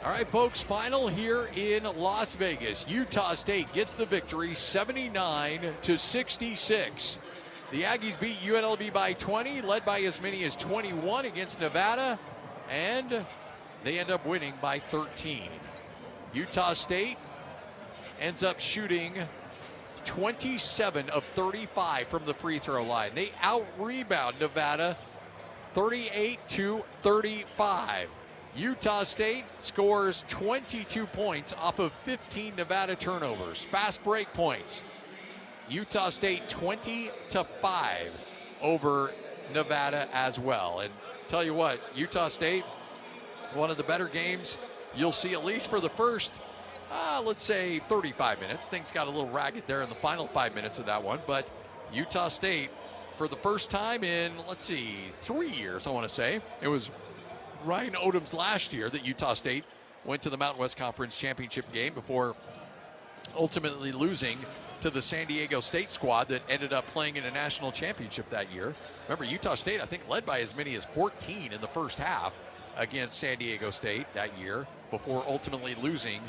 All right, folks, final here in Las Vegas. Utah State gets the victory 79-66. The Aggies beat UNLV by 20, led by as many as 21 against Nevada, and they end up winning by 13. Utah State ends up shooting 27 of 35 from the free throw line. They out-rebound Nevada 38-35. Utah State scores 22 points off of 15 Nevada turnovers. Fast break points. Utah State 20-5 over Nevada as well. And tell you what, Utah State, one of the better games you'll see at least for the first, let's say 35 minutes. Things got a little ragged there in the final 5 minutes of that one. But Utah State, for the first time in, 3 years, I want to say. It was Ryan Odom's last year that Utah State went to the Mountain West Conference Championship game before ultimately losing to the San Diego State squad that ended up playing in a national championship that year. Remember, Utah State, I think, led by as many as 14 in the first half against San Diego State that year before ultimately losing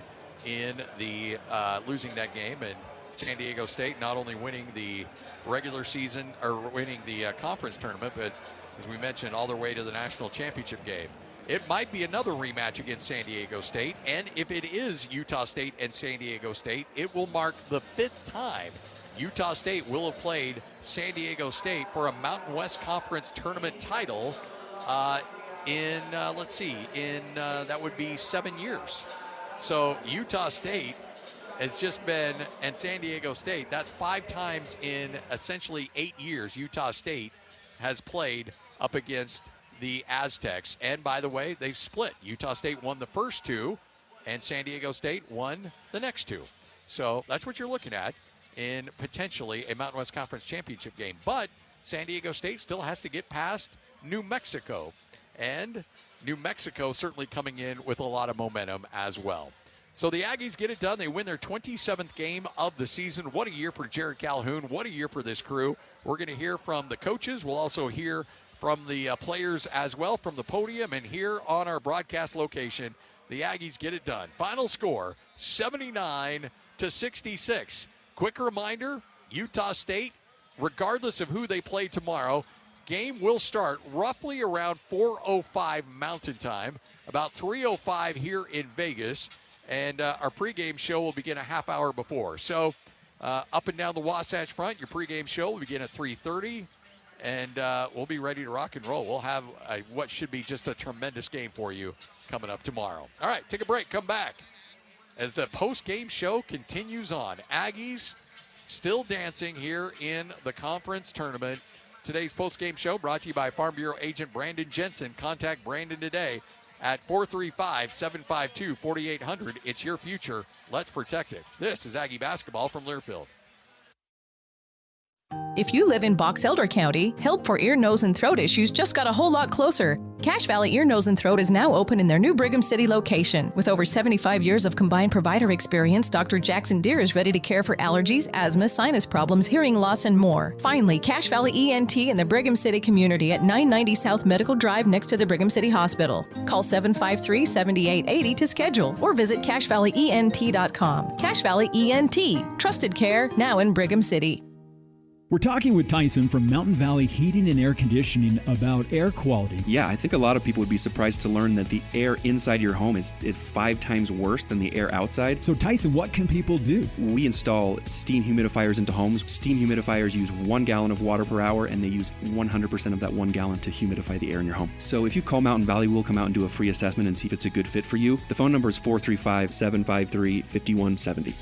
in the losing that game, and San Diego State not only winning the regular season or winning the conference tournament, but as we mentioned, all their way to the national championship game. It might be another rematch against San Diego State, and if it is Utah State and San Diego State, it will mark the 5th time Utah State will have played San Diego State for a Mountain West Conference tournament title that would be 7 years. So Utah State has just been, and San Diego State, that's 5 times in essentially 8 years Utah State has played up against the Aztecs. And by the way, they've split. Utah State won the first 2, and San Diego State won the next 2. So that's what you're looking at in potentially a Mountain West Conference championship game. But San Diego State still has to get past New Mexico. And New Mexico certainly coming in with a lot of momentum as well. So the Aggies get it done. They win their 27th game of the season. What a year for Jared Calhoun. What a year for this crew. We're going to hear from the coaches. We'll also hear from the players as well from the podium. And here on our broadcast location, the Aggies get it done. Final score, 79-66. Quick reminder, Utah State, regardless of who they play tomorrow, game will start roughly around 4:05 Mountain Time, about 3:05 here in Vegas. And our pregame show will begin a half hour before. So up and down the Wasatch Front, your pregame show will begin at 3:30. And we'll be ready to rock and roll. We'll have what should be just a tremendous game for you coming up tomorrow. All right, take a break. Come back as the post-game show continues on. Aggies still dancing here in the conference tournament. Today's post-game show brought to you by Farm Bureau agent Brandon Jensen. Contact Brandon today at 435-752-4800. It's your future. Let's protect it. This is Aggie basketball from Learfield. If you live in Box Elder County, help for ear, nose, and throat issues just got a whole lot closer. Cache Valley Ear, Nose, and Throat is now open in their new Brigham City location. With over 75 years of combined provider experience, Dr. Jackson Deere is ready to care for allergies, asthma, sinus problems, hearing loss, and more. Finally, Cache Valley ENT in the Brigham City community at 990 South Medical Drive next to the Brigham City Hospital. Call 753-7880 to schedule or visit CacheValleyENT.com. Cache Valley ENT, trusted care now in Brigham City. We're talking with Tyson from Mountain Valley Heating and Air Conditioning about air quality. Yeah, I think a lot of people would be surprised to learn that the air inside your home is 5 times worse than the air outside. So Tyson, what can people do? We install steam humidifiers into homes. Steam humidifiers use 1 gallon of water per hour, and they use 100% of that 1 gallon to humidify the air in your home. So if you call Mountain Valley, we'll come out and do a free assessment and see if it's a good fit for you. The phone number is 435-753-5170.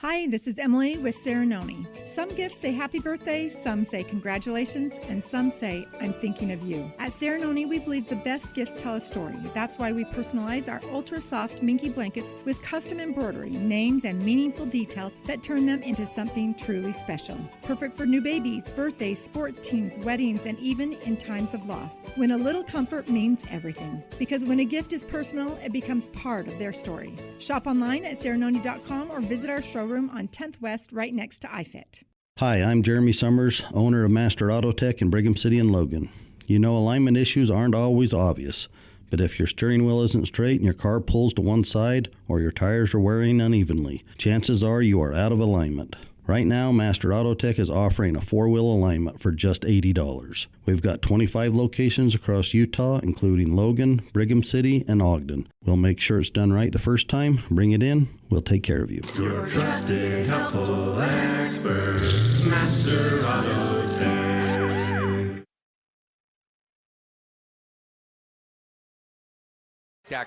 Hi, this is Emily with Serenoni. Some gifts say happy birthday, some say congratulations, and some say I'm thinking of you. At Serenoni, we believe the best gifts tell a story. That's why we personalize our ultra-soft minky blankets with custom embroidery, names, and meaningful details that turn them into something truly special. Perfect for new babies, birthdays, sports teams, weddings, and even in times of loss. When a little comfort means everything. Because when a gift is personal, it becomes part of their story. Shop online at Serenoni.com or visit our showroom on 10th West right next to iFit. Hi, I'm Jeremy Summers, owner of Master Auto Tech in Brigham City and Logan. You know, alignment issues aren't always obvious, but if your steering wheel isn't straight and your car pulls to one side or your tires are wearing unevenly, chances are you are out of alignment. Right now, Master Auto Tech is offering a 4-wheel alignment for just $80. We've got 25 locations across Utah, including Logan, Brigham City, and Ogden. We'll make sure it's done right the first time. Bring it in. We'll take care of you. Your trusted, helpful expert, Master Auto Tech.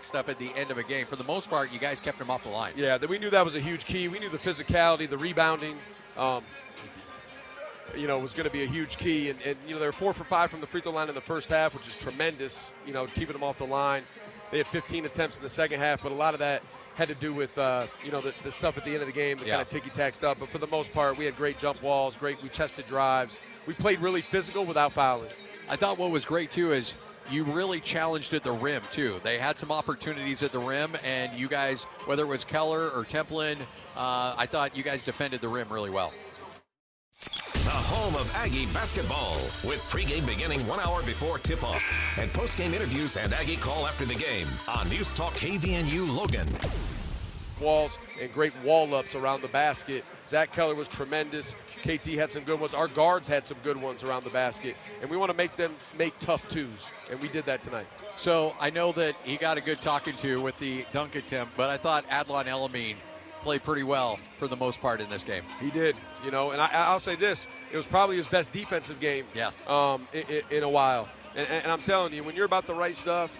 Stuff at the end of a game. For the most part, you guys kept them off the line. Yeah, we knew that was a huge key. We knew the physicality, the rebounding, was going to be a huge key. And they were 4 for 5 from the free throw line in the first half, which is tremendous, keeping them off the line. They had 15 attempts in the second half, but a lot of that had to do with, the stuff at the end of the game that kind of ticky-tacked stuff. But for the most part, we had great jump walls, we chested drives. We played really physical without fouling. I thought what was great, too, is you really challenged at the rim, too. They had some opportunities at the rim, and you guys, whether it was Keller or Templin, I thought you guys defended the rim really well. The home of Aggie basketball, with pregame beginning 1 hour before tip-off and postgame interviews and Aggie call after the game on News Talk KVNU Logan. Walls and great wall-ups around the basket. Zach Keller was tremendous. KT had some good ones. Our guards had some good ones around the basket. And we want to make them make tough twos. And we did that tonight. So I know that he got a good talking to with the dunk attempt, but I thought Adlan Elamin played pretty well for the most part in this game. He did, and I'll say this. It was probably his best defensive game in a while. And I'm telling you, when you're about the right stuff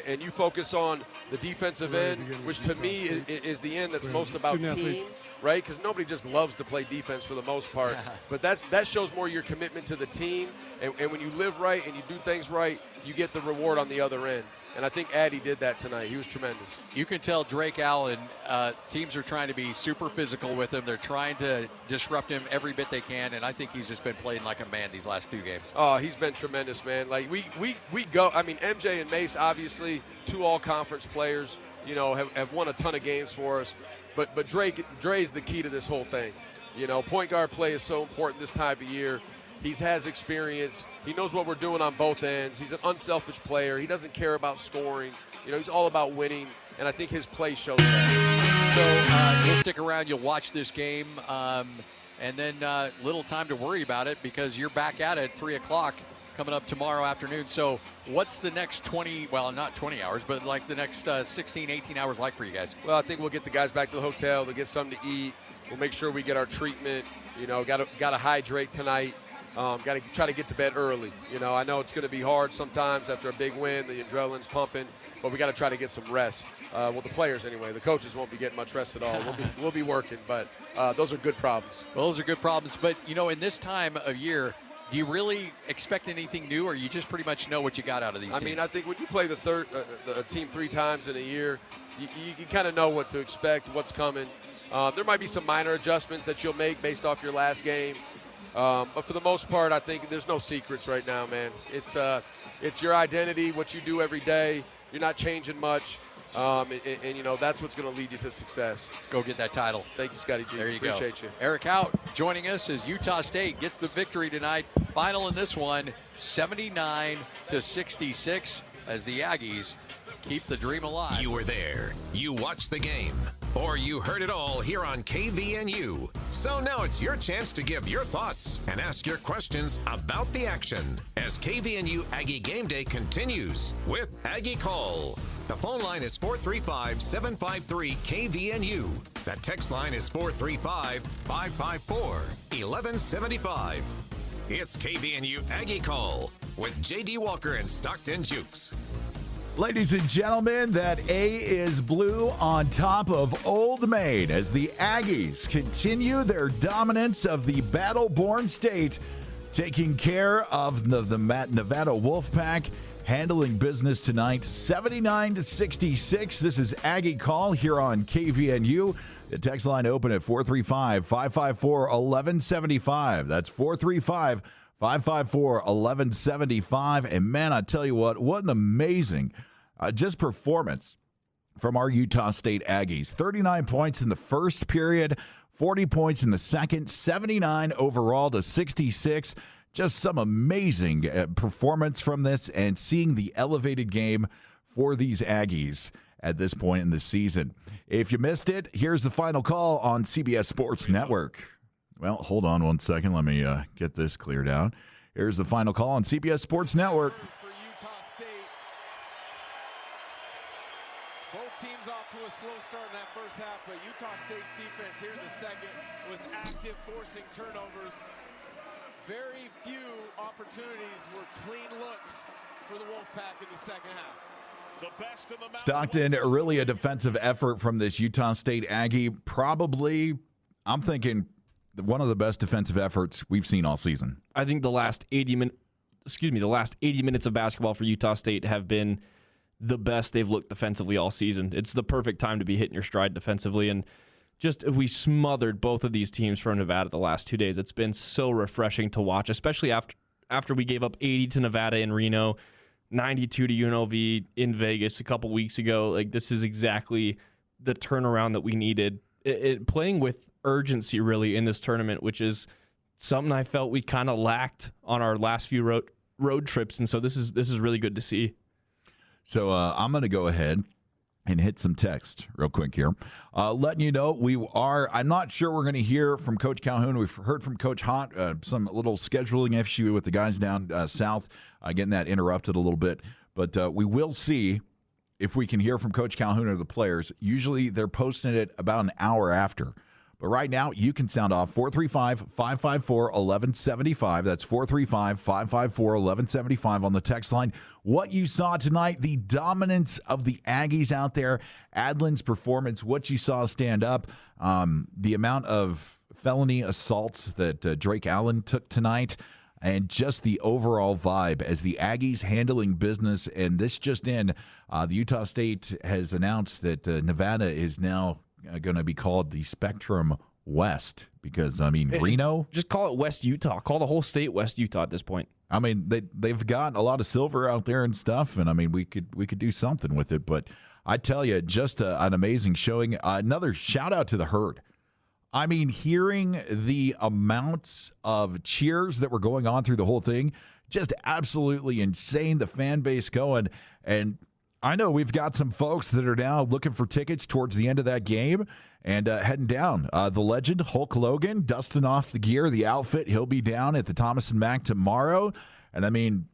and you focus on the defensive end, which to me is the end that's most about team, right? Because nobody just loves to play defense for the most part. But that shows more your commitment to the team. And when you live right and you do things right, you get the reward on the other end. And I think Addy did that tonight. He was tremendous. You can tell Drake Allen, teams are trying to be super physical with him. They're trying to disrupt him every bit they can, and I think he's just been playing like a man these last 2 games. Oh, he's been tremendous, man. Like, we go – I mean, MJ and Mace, obviously, 2 all-conference players, have won a ton of games for us. But Dre's the key to this whole thing. Point guard play is so important this time of year. He has experience. He knows what we're doing on both ends. He's an unselfish player. He doesn't care about scoring. He's all about winning, and I think his play shows that. So you'll stick around. You'll watch this game, and then little time to worry about it because you're back at it at 3 o'clock coming up tomorrow afternoon. So what's the next 20, well, not 20 hours, but like the next 16, 18 hours like for you guys? Well, I think we'll get the guys back to the hotel. They'll get something to eat. We'll make sure we get our treatment. Got to hydrate tonight. Got to try to get to bed early. I know it's going to be hard sometimes after a big win. The adrenaline's pumping, but we got to try to get some rest. Well, the players anyway. The coaches won't be getting much rest at all. We'll be working, but those are good problems. Well, those are good problems. But, in this time of year, do you really expect anything new, or you just pretty much know what you got out of these teams? I mean, I think when you play the team 3 times in a year, you kind of know what to expect, what's coming. There might be some minor adjustments that you'll make based off your last game. But for the most part, I think there's no secrets right now, man. It's your identity, what you do every day. You're not changing much, and that's what's going to lead you to success. Go get that title. Thank you, Scotty G. There you Appreciate go. you. Eric Hout joining us as Utah State gets the victory tonight. Final in this one, 79-66, as the Aggies keep the dream alive. You were there. You watched the game. Or you heard it all here on KVNU. So now it's your chance to give your thoughts and ask your questions about the action as KVNU Aggie Game Day continues with Aggie Call. The phone line is 435-753-KVNU. The text line is 435-554-1175. It's KVNU Aggie Call with J.D. Walker and Stockton Jukes. Ladies and gentlemen, that A is blue on top of Old Maid as the Aggies continue their dominance of the battle-born state, taking care of the Nevada Wolfpack, handling business tonight, 79-66. This is Aggie Call here on KVNU. The text line open at 435-554-1175. That's 435-554-1175. And man, I tell you what an amazing just performance from our Utah State Aggies. 39 points in the first period, 40 points in the second, 79 overall to 66. Just some amazing performance from this and seeing the elevated game for these Aggies at this point in the season. If you missed it, here's the final call on CBS Sports Network. Well, hold on one second. Let me get this cleared out. Here's the final call on CBS Sports Network. For Utah State. Both teams off to a slow start in that first half, but Utah State's defense here in the second was active, forcing turnovers. Very few opportunities were clean looks for the Wolfpack in the second half. Stockton, really a defensive effort from this Utah State Aggie. Probably, I'm thinking, one of the best defensive efforts we've seen all season. I think the last 80 minutes of basketball for Utah State have been the best they've looked defensively all season. It's the perfect time to be hitting your stride defensively, and just we smothered both of these teams from Nevada the last 2 days. It's been so refreshing to watch, especially after we gave up 80 to Nevada in Reno, 92 to UNLV in Vegas a couple weeks ago. Like, this is exactly the turnaround that we needed. Playing with urgency, really, in this tournament, which is something I felt we kind of lacked on our last few road trips, and so this is really good to see. So I'm going to go ahead and hit some text real quick here. Letting you know, I'm not sure we're going to hear from Coach Calhoun. We've heard from Coach Hott, some little scheduling issue with the guys down south, getting that interrupted a little bit. But we will see if we can hear from Coach Calhoun or the players. Usually they're posting it about an hour after. But right now, you can sound off 435-554-1175. That's 435-554-1175 on the text line. What you saw tonight, the dominance of the Aggies out there, Adlan's performance, what you saw stand up, the amount of felony assaults that Drake Allen took tonight, and just the overall vibe as the Aggies handling business. And this just in, the Utah State has announced that Nevada is now going to be called the Spectrum West because, I mean, Reno. Just call it West Utah. Call the whole state West Utah at this point. I mean, they've got a lot of silver out there and stuff, and I mean, we could do something with it. But I tell you, just an amazing showing. Another shout out to the Herd. I mean, hearing the amounts of cheers that were going on through the whole thing, just absolutely insane. The fan base going, and I know we've got some folks that are now looking for tickets towards the end of that game and heading down. The legend, Hulk Hogan, dusting off the gear, the outfit. He'll be down at the Thomas & Mack tomorrow. And, I mean,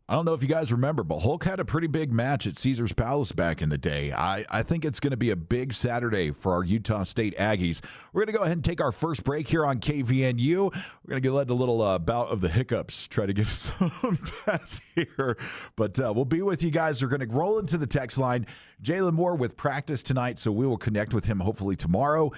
I don't know if you guys remember, but Hulk had a pretty big match at Caesars Palace back in the day. I think it's going to be a big Saturday for our Utah State Aggies. We're going to go ahead and take our first break here on KVNU. We're going to let a little bout of the hiccups, try to get some pass here. But we'll be with you guys. We're going to roll into the text line. Jalen Moore with practice tonight, so we will connect with him hopefully tomorrow.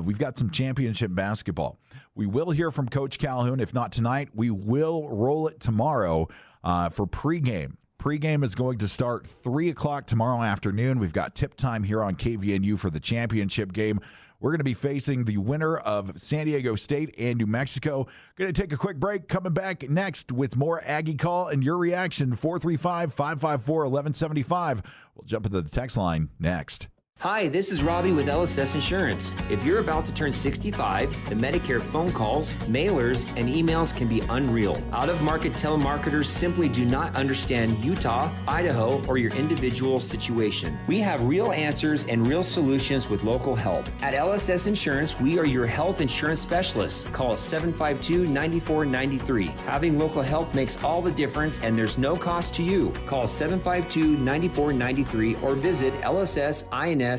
We've got some championship basketball. We will hear from Coach Calhoun. If not tonight, we will roll it tomorrow. For pregame. Pregame is going to start 3 o'clock tomorrow afternoon. We've got tip time here on KVNU for the championship game. We're going to be facing the winner of San Diego State and New Mexico. Going to take a quick break. Coming back next with more Aggie Call and your reaction. 435-554-1175. We'll jump into the text line next. Hi, this is Robbie with LSS Insurance. If you're about to turn 65, the Medicare phone calls, mailers, and emails can be unreal. Out-of-market telemarketers simply do not understand Utah, Idaho, or your individual situation. We have real answers and real solutions with local help. At LSS Insurance, we are your health insurance specialists. Call us 752-9493. Having local help makes all the difference, and there's no cost to you. Call 752-9493 or visit LSSINS.com.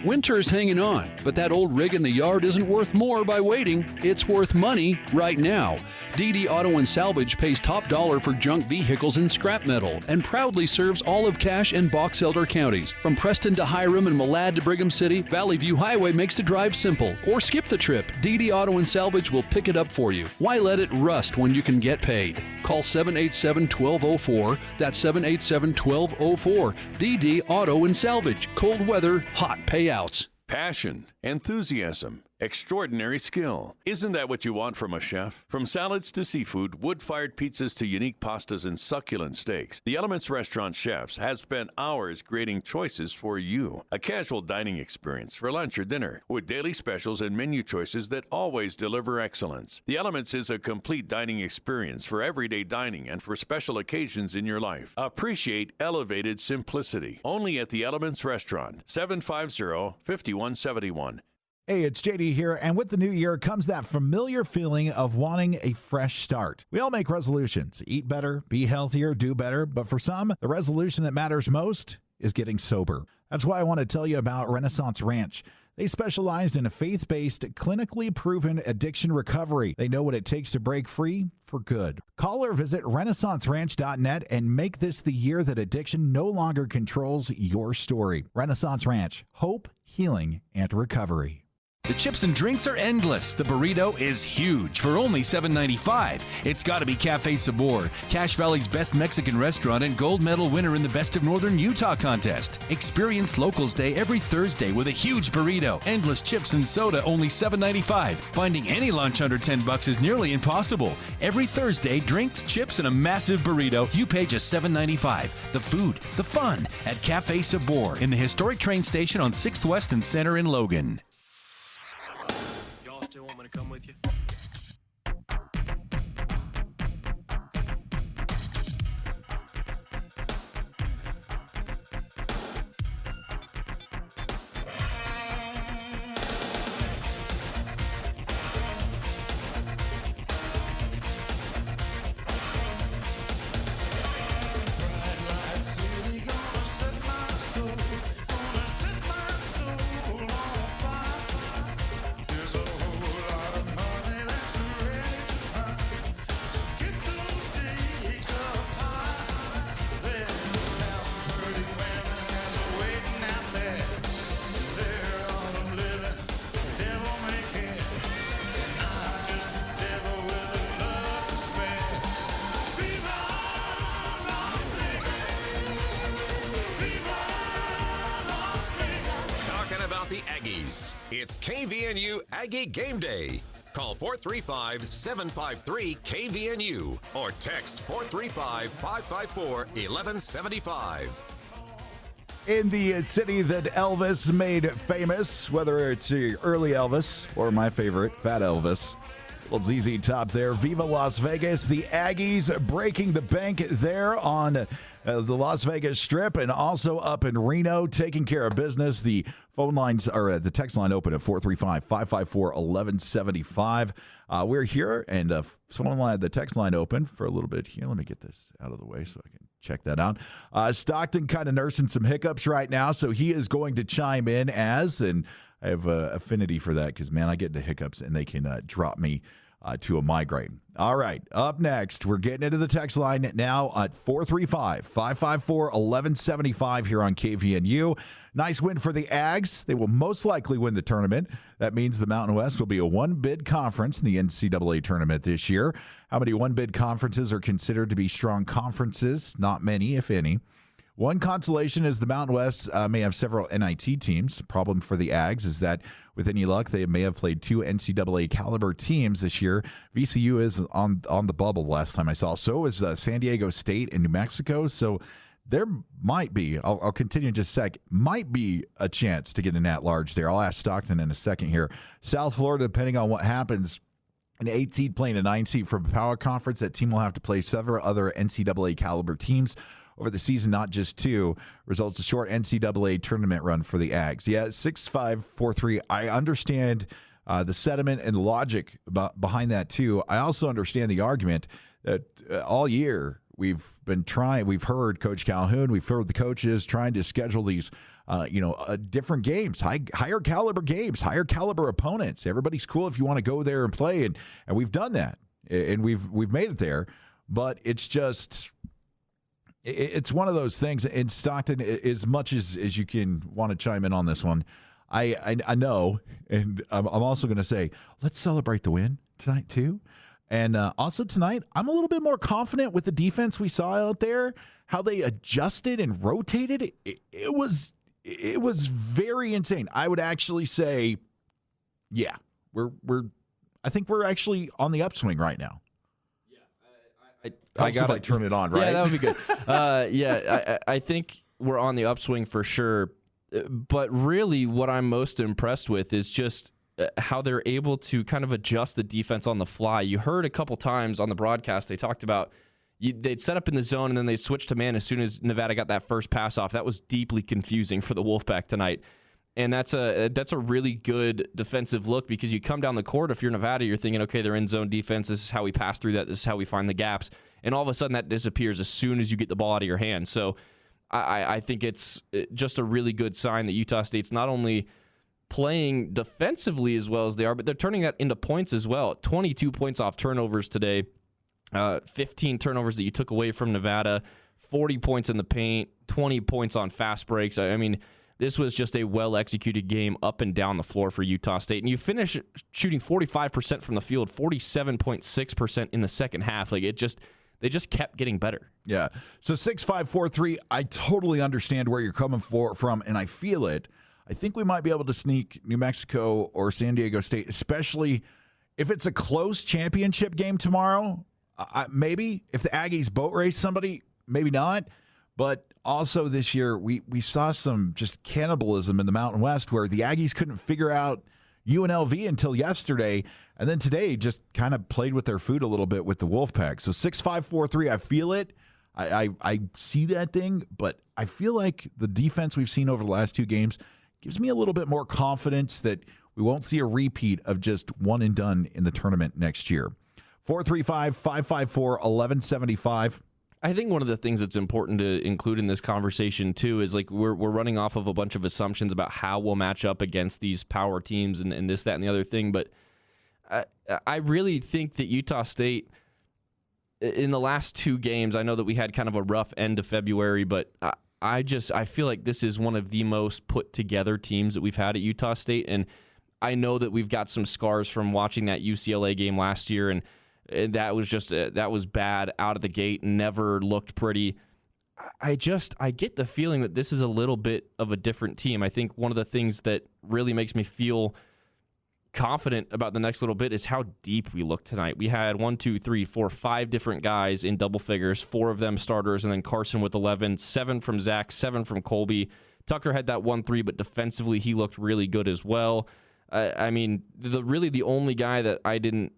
Winter's hanging on, but that old rig in the yard isn't worth more by waiting. It's worth money right now. DD Auto and Salvage pays top dollar for junk vehicles and scrap metal and proudly serves all of Cache and Box Elder counties. From Preston to Hiram and Malad to Brigham City, Valley View Highway makes the drive simple. Or skip the trip. DD Auto and Salvage will pick it up for you. Why let it rust when you can get paid? Call 787-1204. That's 787-1204. DD Auto and Salvage. Cold weather, hot payouts. Passion, enthusiasm, extraordinary skill. Isn't that what you want from a chef? From salads to seafood, wood-fired pizzas to unique pastas and succulent steaks, the Elements Restaurant chefs have spent hours creating choices for you. A casual dining experience for lunch or dinner with daily specials and menu choices that always deliver excellence. The Elements is a complete dining experience for everyday dining and for special occasions in your life. Appreciate elevated simplicity. Only at the Elements Restaurant, 750-5171. Hey, it's JD here, and with the new year comes that familiar feeling of wanting a fresh start. We all make resolutions: eat better, be healthier, do better, but for some, the resolution that matters most is getting sober. That's why I want to tell you about Renaissance Ranch. They specialize in a faith-based, clinically proven addiction recovery. They know what it takes to break free for good. Call or visit renaissanceranch.net and make this the year that addiction no longer controls your story. Renaissance Ranch, hope, healing, and recovery. The chips and drinks are endless. The burrito is huge for only $7.95. It's got to be Cafe Sabor, Cache Valley's best Mexican restaurant and gold medal winner in the Best of Northern Utah contest. Experience Locals Day every Thursday with a huge burrito, endless chips and soda, only $7.95. Finding any lunch under $10 is nearly impossible. Every Thursday, drinks, chips, and a massive burrito. You pay just $7.95. The food, the fun at Cafe Sabor in the historic train station on 6th West and Center in Logan. Still want me to come with you? The Aggies. It's KVNU Aggie Game Day. Call 435-753-KVNU or text 435-554-1175. In the city that Elvis made famous, whether it's early Elvis or my favorite, Fat Elvis, little ZZ Top there. Viva Las Vegas. The Aggies breaking the bank there on the Las Vegas Strip and also up in Reno, taking care of business. The phone lines are the text line open at 435-554-1175. We're here and phone line, the text line open for a little bit here. Let me get this out of the way so I can check that out. Stockton kind of nursing some hiccups right now, so he is going to chime in and I have affinity for that because, man, I get into hiccups and they can drop me to a migraine. All right, up next, we're getting into the text line now at 435-554-1175 here on KVNU. Nice win for the Aggies. They will most likely win the tournament. That means the Mountain West will be a one-bid conference in the NCAA tournament this year. How many one-bid conferences are considered to be strong conferences? Not many, if any. One consolation is the Mountain West may have several NIT teams. Problem for the Aggies is that with any luck, they may have played two NCAA caliber teams this year. VCU is on the bubble last time I saw. So is San Diego State and New Mexico. So there might be, I'll continue in just a sec, might be a chance to get an at-large there. I'll ask Stockton in a second here. South Florida, depending on what happens, an 8 seed playing a 9 seed from a power conference. That team will have to play several other NCAA caliber teams over the season, not just two. Results a short NCAA tournament run for the Aggies. Yeah, 6-5-4-3. I understand the sentiment and the logic behind that too. I also understand the argument that all year we've heard Coach Calhoun, we've heard the coaches trying to schedule these different games, higher caliber games, higher caliber opponents. Everybody's cool if you want to go there and play, and we've done that, and we've made it there. But it's just, it's one of those things. In Stockton, as much as you can want to chime in on this one, I know, and I'm also going to say, let's celebrate the win tonight too. And also tonight, I'm a little bit more confident with the defense we saw out there, how they adjusted and rotated. It was very insane. I would actually say, yeah, I think we're actually on the upswing right now. I got to turn it on, right? Yeah, that would be good. I think we're on the upswing for sure. But really, what I'm most impressed with is just how they're able to kind of adjust the defense on the fly. You heard a couple times on the broadcast, they talked about they'd set up in the zone and then they switched to man as soon as Nevada got that first pass off. That was deeply confusing for the Wolfpack tonight. And that's a really good defensive look because you come down the court, if you're Nevada, you're thinking, okay, they're in zone defense. This is how we pass through that. This is how we find the gaps. And all of a sudden that disappears as soon as you get the ball out of your hand. So I think it's just a really good sign that Utah State's not only playing defensively as well as they are, but they're turning that into points as well. 22 points off turnovers today, 15 turnovers that you took away from Nevada, 40 points in the paint, 20 points on fast breaks. I mean, this was just a well-executed game up and down the floor for Utah State. And you finish shooting 45% from the field, 47.6% in the second half. Like they just kept getting better. Yeah. So 6-5-4-3, I totally understand where you're coming from, and I feel it. I think we might be able to sneak New Mexico or San Diego State, especially if it's a close championship game tomorrow. Maybe if the Aggies boat race somebody, maybe not. But also this year, we saw some just cannibalism in the Mountain West where the Aggies couldn't figure out UNLV until yesterday, and then today just kind of played with their food a little bit with the Wolfpack. So 6-5-4-3, I feel it. I see that thing, but I feel like the defense we've seen over the last two games gives me a little bit more confidence that we won't see a repeat of just one and done in the tournament next year. 435-554-1175. I think one of the things that's important to include in this conversation, too, is like we're running off of a bunch of assumptions about how we'll match up against these power teams and this, that, and the other thing. But I really think that Utah State, in the last two games, I know that we had kind of a rough end of February, but I feel like this is one of the most put-together teams that we've had at Utah State. And I know that we've got some scars from watching that UCLA game last year, and that was just that was bad out of the gate, never looked pretty. I get the feeling that this is a little bit of a different team. I think one of the things that really makes me feel confident about the next little bit is how deep we look tonight. We had 5 different guys in double figures, 4 of them starters, and then Carson with 11, 7 from Zach, 7 from Colby. Tucker had that 1-3, but defensively he looked really good as well. I mean, the only guy that I didn't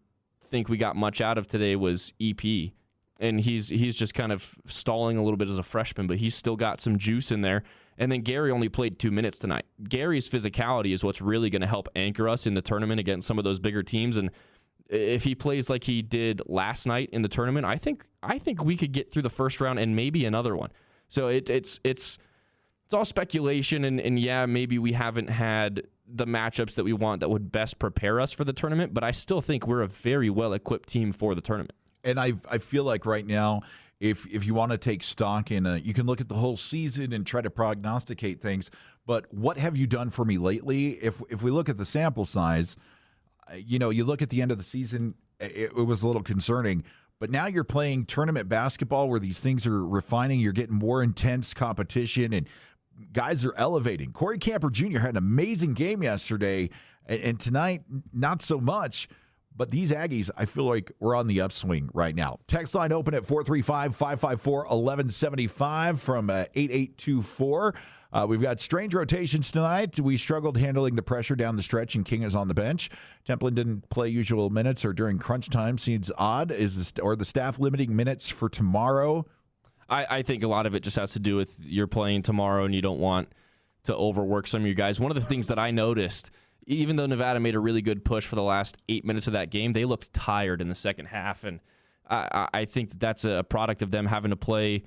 think we got much out of today was EP, and he's just kind of stalling a little bit as a freshman, but he's still got some juice in there. And then Gary only played 2 minutes tonight. Gary's physicality is what's really going to help anchor us in the tournament against some of those bigger teams. And if he plays like he did last night in the tournament, I think we could get through the first round and maybe another one. So it's all speculation, and yeah, maybe we haven't had the matchups that we want that would best prepare us for the tournament, but I still think we're a very well-equipped team for the tournament. And I feel like right now, if you want to take stock in you can look at the whole season and try to prognosticate things, but what have you done for me lately? If we look at the sample size, you look at the end of the season, it was a little concerning, but now you're playing tournament basketball where these things are refining, you're getting more intense competition, and guys are elevating. Corey Camper Jr. had an amazing game yesterday, and tonight, not so much. But these Aggies, I feel like we're on the upswing right now. Text line open at 435-554-1175 from 8824. We've got strange rotations tonight. We struggled handling the pressure down the stretch, and King is on the bench. Templin didn't play usual minutes or during crunch time. Seems odd. Or the staff limiting minutes for tomorrow? I think a lot of it just has to do with you're playing tomorrow and you don't want to overwork some of your guys. One of the things that I noticed, even though Nevada made a really good push for the last 8 minutes of that game, they looked tired in the second half. And I think that's a product of them having to play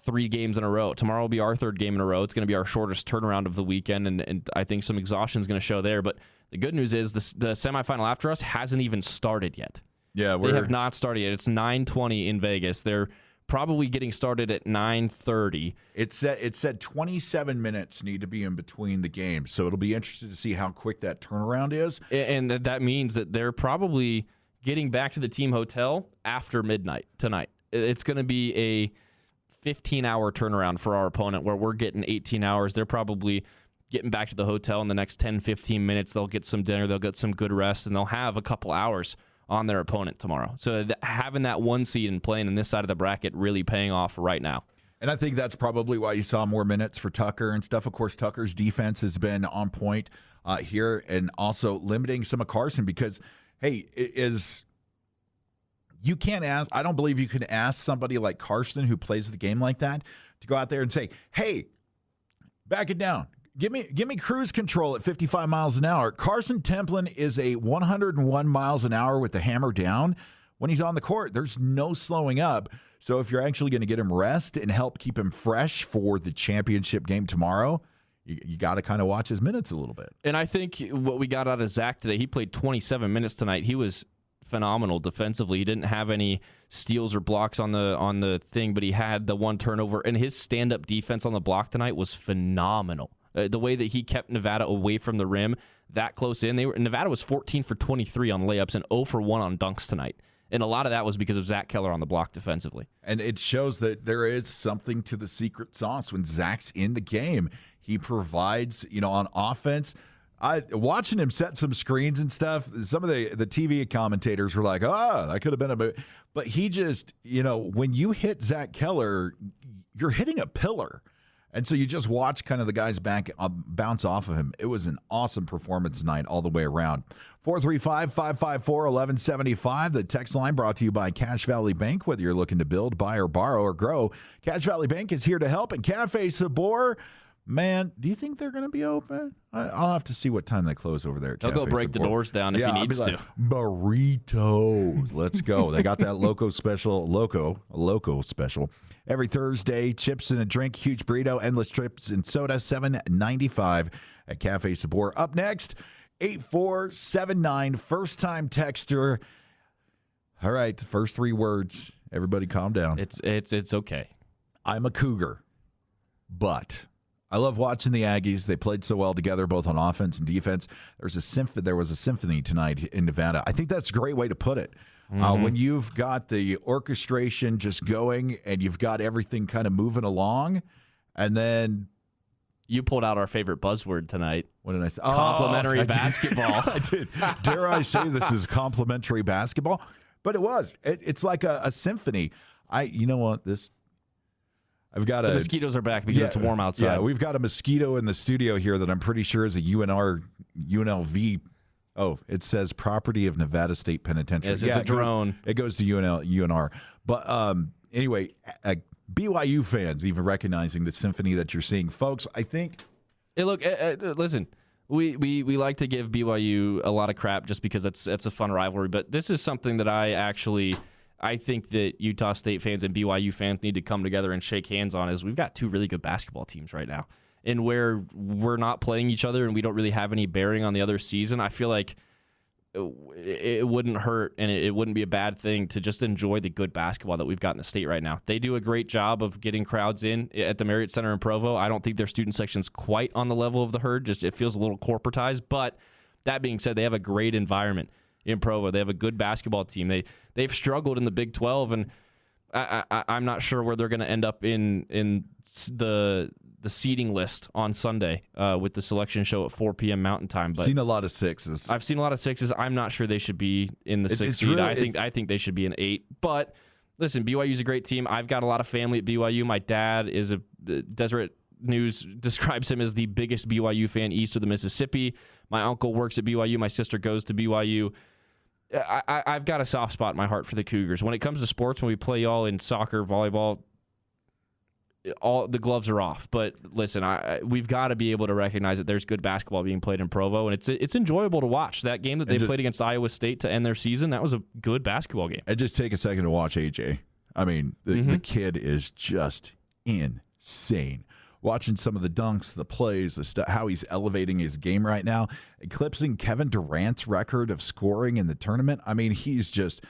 3 games in a row. Tomorrow will be our 3rd game in a row. It's going to be our shortest turnaround of the weekend, and I think some exhaustion is going to show there. But the good news is the semifinal after us hasn't even started yet. Yeah, they have not started yet. It's 9:20 in Vegas. They're probably getting started at 9:30. It said 27 minutes need to be in between the games, so it'll be interesting to see how quick that turnaround is. And that means that they're probably getting back to the team hotel after midnight tonight. It's going to be a 15-hour turnaround for our opponent, where we're getting 18 hours. They're probably getting back to the hotel in the next 10, 15 minutes. They'll get some dinner, they'll get some good rest, and they'll have a couple hours on their opponent tomorrow. So having that 1 seed and playing in this side of the bracket really paying off right now. And I think that's probably why you saw more minutes for Tucker and stuff. Of course, Tucker's defense has been on point here, and also limiting some of Carson because, hey, you can't ask. I don't believe you can ask somebody like Carson who plays the game like that to go out there and say, "Hey, back it down. Give me cruise control at 55 miles an hour." Carson Templin is a 101 miles an hour with the hammer down when he's on the court. There's no slowing up. So if you're actually going to get him rest and help keep him fresh for the championship game tomorrow, you got to kind of watch his minutes a little bit. And I think what we got out of Zach today, he played 27 minutes tonight. He was phenomenal defensively. He didn't have any steals or blocks on the thing, but he had the one turnover, and his stand-up defense on the block tonight was phenomenal. The way that he kept Nevada away from the rim that close in. Nevada was 14 for 23 on layups and 0 for 1 on dunks tonight. And a lot of that was because of Zach Keller on the block defensively. And it shows that there is something to the secret sauce when Zach's in the game. He provides, on offense. Watching him set some screens and stuff, some of the TV commentators were like, that could have been a... But he just, when you hit Zach Keller, you're hitting a pillar. And so you just watch kind of the guys back bounce off of him. It was an awesome performance tonight all the way around. 435-554-1175. The text line brought to you by Cache Valley Bank. Whether you're looking to build, buy, or borrow, or grow, Cache Valley Bank is here to help. And Cafe Sabor, man, do you think they're going to be open? I'll have to see what time they close over there at They'll Cafe go break Sabor. the doors down if he needs to. Burritos. Let's go. They got that Loco special. Every Thursday, chips and a drink, huge burrito, endless trips and soda, $7.95 at Cafe Sabor. Up next, 8479, first-time texter. All right, the first 3 words. Everybody calm down. It's okay. I'm a Cougar, but I love watching the Aggies. They played so well together, both on offense and defense. There was a symphony tonight in Nevada. I think that's a great way to put it. When you've got the orchestration just going and you've got everything kind of moving along, and then you pulled out our favorite buzzword tonight. What did I say? Complimentary basketball. I did. Dare I say this is complimentary basketball? But it was. It's like a symphony. You know what? I've got the mosquitoes are back because it's warm outside. Yeah, we've got a mosquito in the studio here that I'm pretty sure is a UNLV. Oh, it says property of Nevada State Penitentiary. Yes, it's a drone. It goes to UNR. But anyway, BYU fans even recognizing the symphony that you're seeing. Folks, I think... Hey, look, listen, we like to give BYU a lot of crap just because it's a fun rivalry, but this is something that I think that Utah State fans and BYU fans need to come together and shake hands on is we've got 2 really good basketball teams right now. And where we're not playing each other and we don't really have any bearing on the other season, I feel like it wouldn't hurt and it wouldn't be a bad thing to just enjoy the good basketball that we've got in the state right now. They do a great job of getting crowds in at the Marriott Center in Provo. I don't think their student section's quite on the level of the Herd. Just it feels a little corporatized. But that being said, they have a great environment in Provo. They have a good basketball team. They've struggled in the Big 12, and I'm not sure where they're going to end up in the seeding list on Sunday with the selection show at 4 p.m. Mountain Time. But seen a lot of 6s. I've seen a lot of 6s. I'm not sure they should be in the 6th seed. Really, I think they should be an 8. But listen, BYU's a great team. I've got a lot of family at BYU. My dad is Deseret News describes him as the biggest BYU fan east of the Mississippi. My uncle works at BYU. My sister goes to BYU. I've got a soft spot in my heart for the Cougars. When it comes to sports, when we play y'all in soccer, volleyball, all the gloves are off. But listen, we've got to be able to recognize that there's good basketball being played in Provo, and it's enjoyable to watch. That game that they played against Iowa State to end their season, that was a good basketball game. And just take a second to watch AJ. I mean, the kid is just insane. Watching some of the dunks, the plays, how he's elevating his game right now, eclipsing Kevin Durant's record of scoring in the tournament. I mean, it's just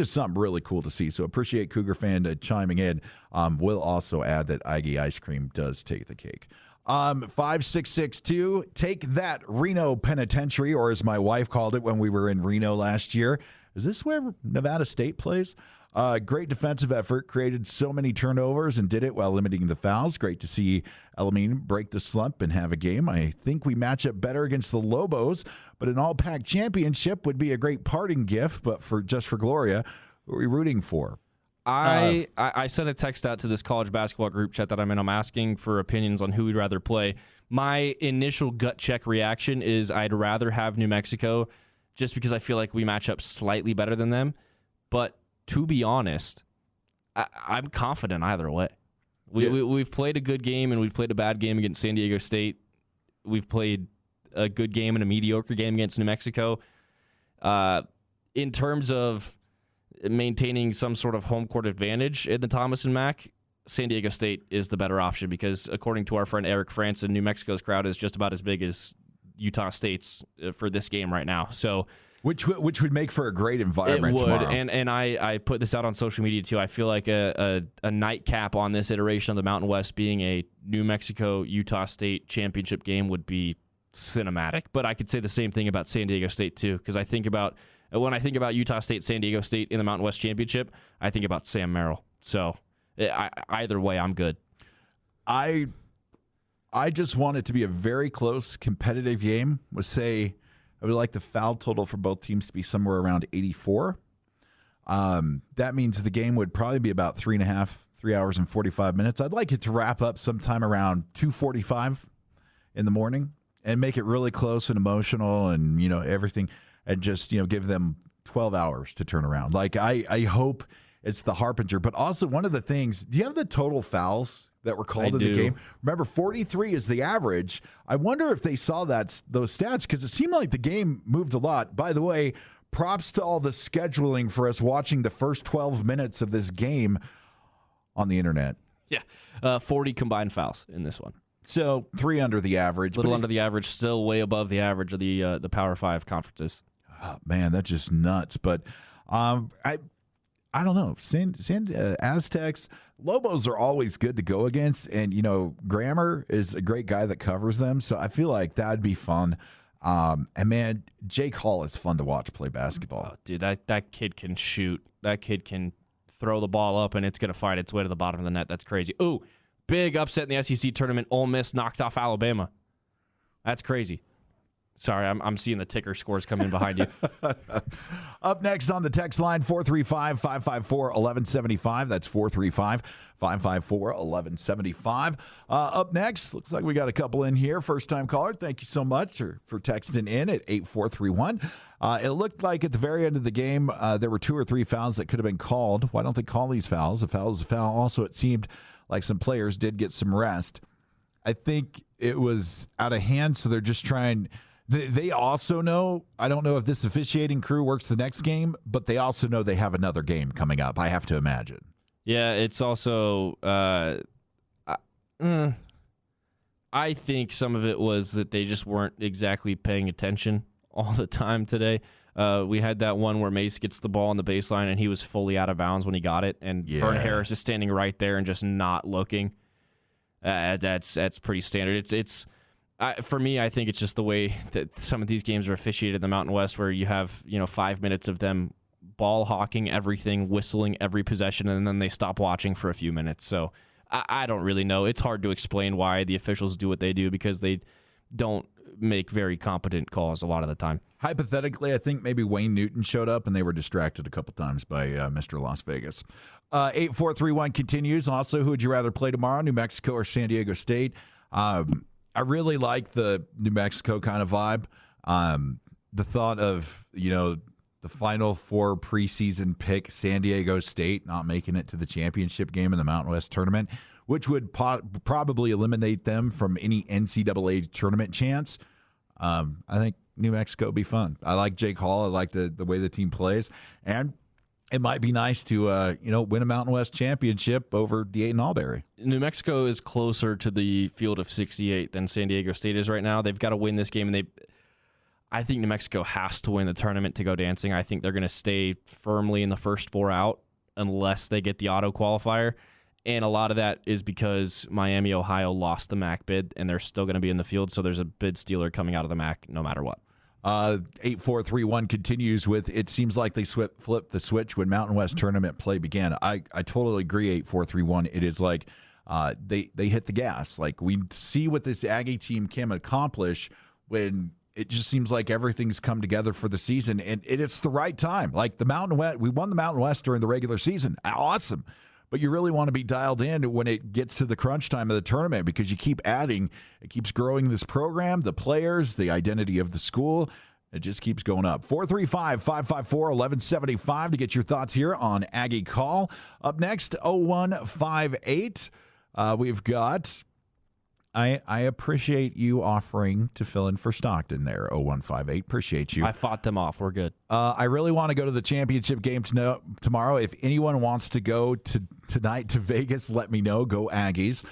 something really cool to see. So appreciate Cougar fan chiming in. We'll also add that Aggie ice cream does take the cake. 5662, take that Reno Penitentiary, or as my wife called it when we were in Reno last year. Is this where Nevada State plays? Great defensive effort, created so many turnovers and did it while limiting the fouls. Great to see Elamin break the slump and have a game. I think we match up better against the Lobos, but an all-pack championship would be a great parting gift. But for Gloria, who are we rooting for? I sent a text out to this college basketball group chat that I'm in. I'm asking for opinions on who we'd rather play. My initial gut check reaction is I'd rather have New Mexico just because I feel like we match up slightly better than them. But to be honest, I'm confident either way. We've played a good game and we've played a bad game against San Diego State. We've played a good game and a mediocre game against New Mexico. In terms of maintaining some sort of home court advantage in the Thomas and Mack, San Diego State is the better option because according to our friend Eric Franson, New Mexico's crowd is just about as big as Utah State's for this game right now. So, which would make for a great environment it would. tomorrow. And I put this out on social media too. I feel like a nightcap on this iteration of the Mountain West being a New Mexico Utah State championship game would be cinematic. But I could say the same thing about San Diego State too, because when I think about Utah State, San Diego State in the Mountain West Championship, I think about Sam Merrill. So either way, I'm good. I just want it to be a very close, competitive game. I would like the foul total for both teams to be somewhere around 84. That means the game would probably be about 3 hours and 45 minutes. I'd like it to wrap up sometime around 2:45 in the morning and make it really close and emotional and, everything. And just, give them 12 hours to turn around. Like, I hope it's the harbinger. But also, one of the things, do you have the total fouls that were called in the game? Remember, 43 is the average. I wonder if they saw those stats because it seemed like the game moved a lot. By the way, props to all the scheduling for us watching the first 12 minutes of this game on the internet. Yeah, 40 combined fouls in this one. So 3 under the average. A little under the average, still way above the average of the Power 5 conferences. Oh, man, that's just nuts. But I don't know. Aztecs, Lobos are always good to go against. And, Grammer is a great guy that covers them. So I feel like that'd be fun. And, man, Jake Hall is fun to watch play basketball. Oh, dude, that kid can shoot. That kid can throw the ball up, and it's going to find its way to the bottom of the net. That's crazy. Ooh, big upset in the SEC tournament. Ole Miss knocked off Alabama. That's crazy. Sorry, I'm seeing the ticker scores come in behind you. Up next on the text line, 435-554-1175. That's 435-554-1175. Up next, looks like we got a couple in here. First-time caller, thank you so much for texting in at 8431. It looked like at the very end of the game, there were 2 or 3 fouls that could have been called. Why don't they call these fouls? A foul is a foul. Also, it seemed like some players did get some rest. I think it was out of hand, so they're just trying – they also know, I don't know if this officiating crew works the next game, but they also know they have another game coming up, I have to imagine. Yeah, it's also, I think some of it was that they just weren't exactly paying attention all the time today. We had that one where Mace gets the ball on the baseline and he was fully out of bounds when he got it, and Vern Harris is standing right there and just not looking. That's pretty standard. For me, I think it's just the way that some of these games are officiated in the Mountain West, where you have 5 minutes of them ball hawking everything, whistling every possession, and then they stop watching for a few minutes. So I don't really know. It's hard to explain why the officials do what they do because they don't make very competent calls a lot of the time. Hypothetically, I think maybe Wayne Newton showed up and they were distracted a couple times by Mr. Las Vegas. 8431 continues. Also, who would you rather play tomorrow, New Mexico or San Diego State? I really like the New Mexico kind of vibe. The thought of, the Final Four preseason pick, San Diego State, not making it to the championship game in the Mountain West tournament, which would probably eliminate them from any NCAA tournament chance. I think New Mexico would be fun. I like Jake Hall. I like the way the team plays. And it might be nice to, win a Mountain West championship over Dayton Albury. New Mexico is closer to the field of 68 than San Diego State is right now. They've got to win this game, and I think New Mexico has to win the tournament to go dancing. I think they're going to stay firmly in the first 4 out unless they get the auto qualifier. And a lot of that is because Miami, Ohio lost the MAC bid, and they're still going to be in the field, so there's a bid stealer coming out of the MAC no matter what. 8431 continues with, it seems like they flipped the switch when Mountain West tournament play began. I totally agree, 8431. It is like they hit the gas. Like, we see what this Aggie team can accomplish when it just seems like everything's come together for the season, and it's the right time. Like, the Mountain West, we won the Mountain West during the regular season. Awesome. But you really want to be dialed in when it gets to the crunch time of the tournament, because you keep adding, it keeps growing this program, the players, the identity of the school. It just keeps going up. 435-554-1175 to get your thoughts here on Aggie Call. Up next, 0158. We've got, I appreciate you offering to fill in for Stockton there, 0158. Appreciate you. I fought them off. We're good. I really want to go to the championship game tomorrow. If anyone wants to go tonight to Vegas, let me know. Go Aggies.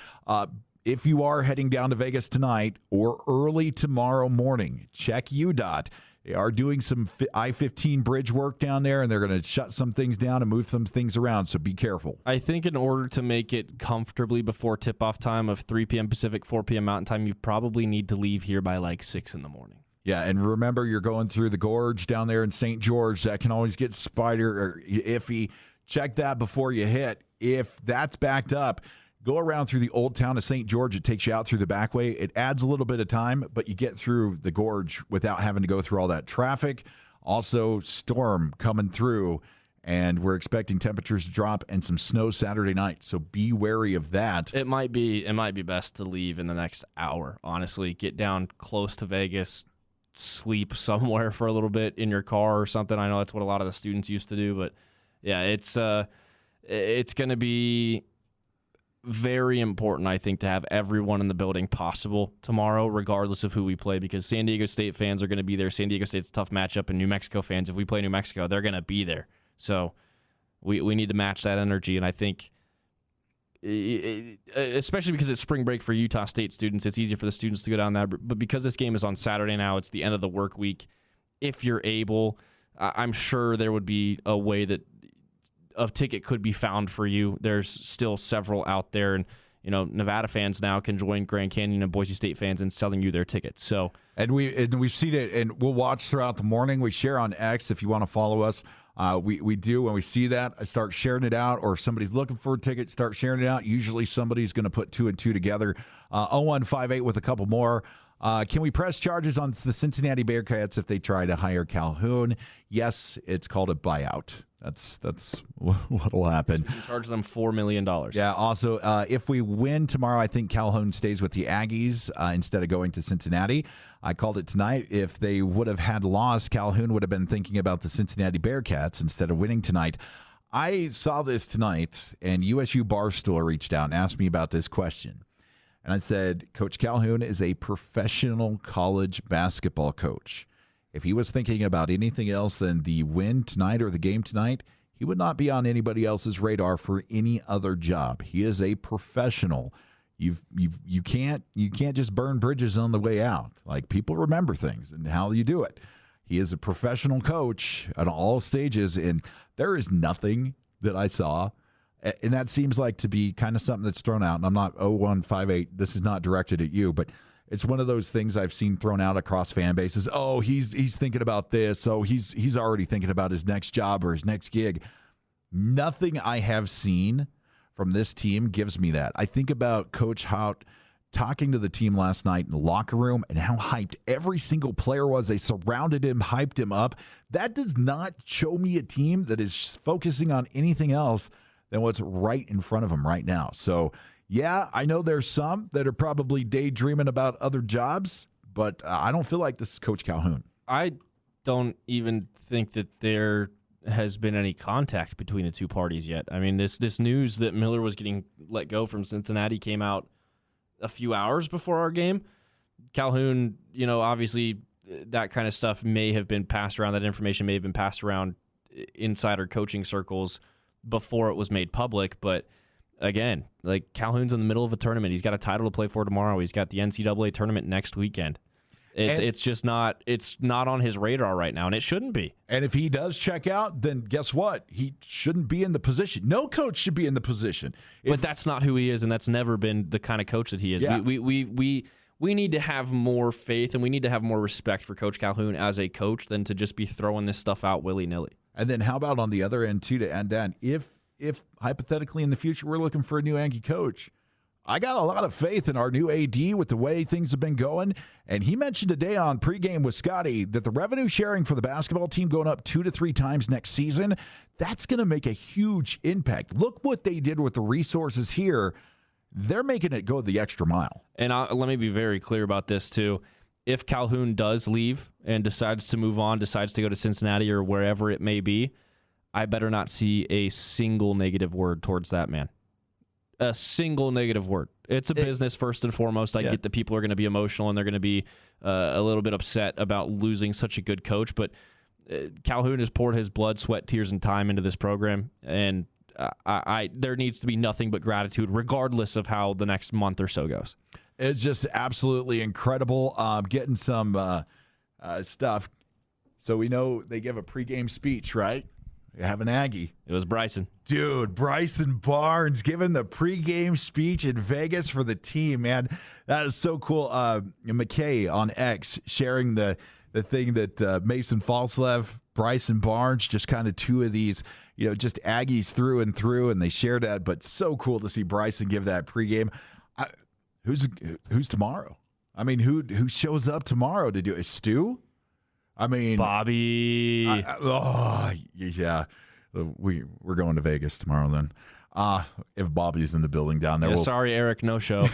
If you are heading down to Vegas tonight or early tomorrow morning, check UDOT. They are doing some I-15 bridge work down there, and they're going to shut some things down and move some things around, so be careful. I think in order to make it comfortably before tip-off time of 3 p.m. Pacific, 4 p.m. Mountain Time, you probably need to leave here by like 6 in the morning. Yeah, and remember, you're going through the gorge down there in St. George. That can always get spider or iffy. Check that before you hit. If that's backed up, go around through the old town of St. George. It takes you out through the back way. It adds a little bit of time, but you get through the gorge without having to go through all that traffic. Also, storm coming through, and we're expecting temperatures to drop and some snow Saturday night, so be wary of that. It might be best to leave in the next hour, honestly. Get down close to Vegas, sleep somewhere for a little bit in your car or something. I know that's what a lot of the students used to do, but yeah, it's going to be very important, I think, to have everyone in the building possible tomorrow, regardless of who we play, because San Diego State fans are going to be there. San Diego State's a tough matchup, and New Mexico fans, if we play New Mexico, they're going to be there. So we need to match that energy, and I think, especially because it's spring break for Utah State students, it's easier for the students to go down there. But because this game is on Saturday now, it's the end of the work week. If you're able, I'm sure there would be a way that a ticket could be found for you. There's still several out there, and Nevada fans now can join Grand Canyon and Boise State fans in selling you their tickets. So, and we've seen it, and we'll watch throughout the morning. We share on X if you want to follow us. We do. When we see that, I start sharing it out, or if somebody's looking for a ticket, start sharing it out. Usually somebody's going to put 2 and 2 together. 0158 with a couple more. Can we press charges on the Cincinnati Bearcats if they try to hire Calhoun? Yes, it's called a buyout. That's what will happen. So we can charge them $4 million. Yeah. Also, if we win tomorrow, I think Calhoun stays with the Aggies instead of going to Cincinnati. I called it tonight. If they would have had lost, Calhoun would have been thinking about the Cincinnati Bearcats instead of winning tonight. I saw this tonight, and USU Barstool reached out and asked me about this question. And I said, Coach Calhoun is a professional college basketball coach. If he was thinking about anything else than the win tonight or the game tonight, he would not be on anybody else's radar for any other job. He is a professional. You can't just burn bridges on the way out. Like, people remember things and how you do it. He is a professional coach at all stages, and there is nothing that I saw. And that seems like to be kind of something that's thrown out. And I'm not 0158. This is not directed at you, but it's one of those things I've seen thrown out across fan bases. Oh, he's thinking about this. Oh, he's already thinking about his next job or his next gig. Nothing I have seen from this team gives me that. I think about Coach Hout talking to the team last night in the locker room and how hyped every single player was. They surrounded him, hyped him up. That does not show me a team that is focusing on anything else than what's right in front of them right now. So, yeah, I know there's some that are probably daydreaming about other jobs, but I don't feel like this is Coach Calhoun. I don't even think that there has been any contact between the two parties yet. I mean, this news that Miller was getting let go from Cincinnati came out a few hours before our game. Calhoun, obviously that kind of stuff may have been passed around. That information may have been passed around insider coaching circles before it was made public, but again, like, Calhoun's in the middle of a tournament. He's got a title to play for tomorrow. He's got the NCAA tournament next weekend. It's just not on his radar right now, and it shouldn't be. And if he does check out, then guess what? He shouldn't be in the position. No coach should be in the position. But that's not who he is, and that's never been the kind of coach that he is. Yeah. we need to have more faith and we need to have more respect for Coach Calhoun as a coach than to just be throwing this stuff out willy-nilly. And then how about on the other end, too, to end that, if hypothetically in the future we're looking for a new Aggie coach, I got a lot of faith in our new AD with the way things have been going. And he mentioned today on pregame with Scotty that the revenue sharing for the basketball team going up 2 to 3 times next season, that's going to make a huge impact. Look what they did with the resources here. They're making it go the extra mile. And let me be very clear about this, too. If Calhoun does leave and decides to move on, decides to go to Cincinnati or wherever it may be, I better not see a single negative word towards that man. A single negative word. It's a business first and foremost. I get that people are going to be emotional and they're going to be a little bit upset about losing such a good coach, but Calhoun has poured his blood, sweat, tears, and time into this program, and there needs to be nothing but gratitude regardless of how the next month or so goes. It's just absolutely incredible. Getting some stuff. So we know they give a pregame speech, right? They have an Aggie. It was Bryson. Dude, Bryson Barnes giving the pregame speech in Vegas for the team, man. That is so cool. McKay on X sharing the thing that Mason Falslev, Bryson Barnes, just kind of two of these, just Aggies through and through, and they shared that. But so cool to see Bryson give that pregame. Who's tomorrow? I mean, who shows up tomorrow to do it? Stu? I mean, Bobby. Yeah. We're going to Vegas tomorrow then. If Bobby's in the building down there. Yeah, sorry, Eric, no show.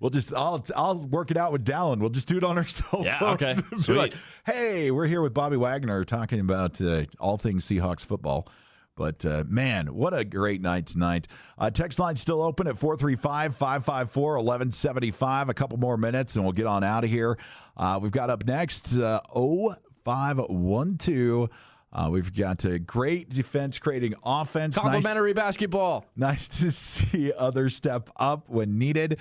I'll work it out with Dallin. We'll just do it on our cell phones. Yeah, okay. Sweet. Like, hey, we're here with Bobby Wagner talking about all things Seahawks football. But, man, what a great night tonight. Text line still open at 435-554-1175. A couple more minutes, and we'll get on out of here. We've got up next 0512. We've got a great defense creating offense. Complimentary basketball. Nice to see others step up when needed.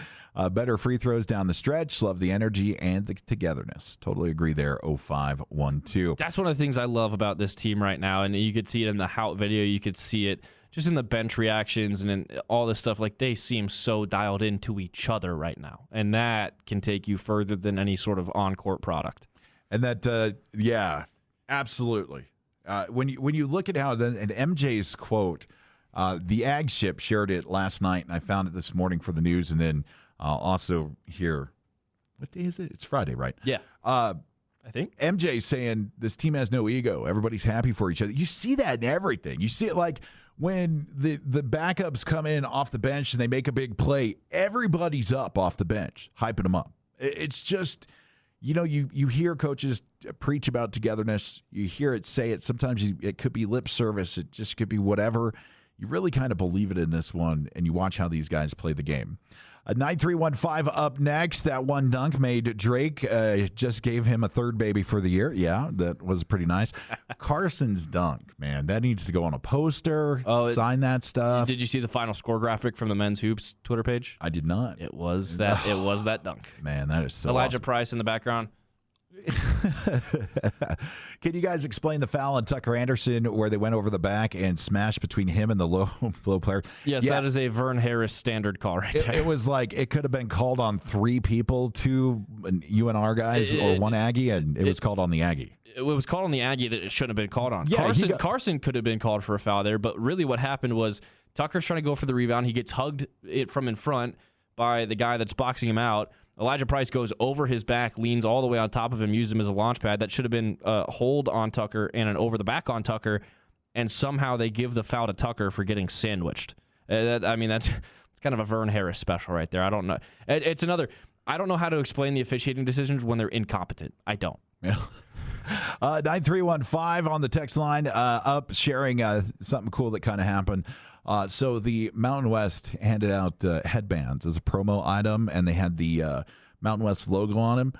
Better free throws down the stretch. Love the energy and the togetherness. Totally agree there, 0512. That's one of the things I love about this team right now, and you could see it in the Hout video. You could see it just in the bench reactions and in all this stuff. Like, they seem so dialed into each other right now, and that can take you further than any sort of on-court product. And that, yeah, absolutely. When you look at how and MJ's quote, the Ag Ship shared it last night, and I found it this morning for the news, and then also here. What day is it? It's Friday, right? Yeah. I think MJ saying this team has no ego. Everybody's happy for each other. You see that in everything. You see it like when the backups come in off the bench and they make a big play. Everybody's up off the bench, hyping them up. It's just. You hear coaches preach about togetherness. You hear it, say it. Sometimes it could be lip service. It just could be whatever. You really kind of believe it in this one, and you watch how these guys play the game. 9315 up next. That one dunk made Drake. Just gave him a third baby for the year. Yeah, that was pretty nice. Carson's dunk, man, that needs to go on a poster. Sign that stuff. Did you see the final score graphic from the Men's Hoops Twitter page? I did not. It was that dunk. Man, that is so Elijah awesome. Price in the background. Can you guys explain the foul on Tucker Anderson where they went over the back and smashed between him and the low player? Yes, that is a Vern Harris standard call right there. It was like it could have been called on 3 people, 2 UNR guys or 1 Aggie, and it was called on the Aggie. It was called on the Aggie that it shouldn't have been called on. Yeah, Carson could have been called for a foul there, but really what happened was Tucker's trying to go for the rebound. He gets hugged from in front by the guy that's boxing him out. Elijah Price goes over his back, leans all the way on top of him, used him as a launch pad. That should have been a hold on Tucker and an over the back on Tucker, and somehow they give the foul to Tucker for getting sandwiched. That's kind of a Vern Harris special right there. I don't know. It's another. I don't know how to explain the officiating decisions when they're incompetent. I don't. Yeah. 9315 on the text line, up sharing something cool that kind of happened. So the Mountain West handed out headbands as a promo item, and they had the Mountain West logo on them.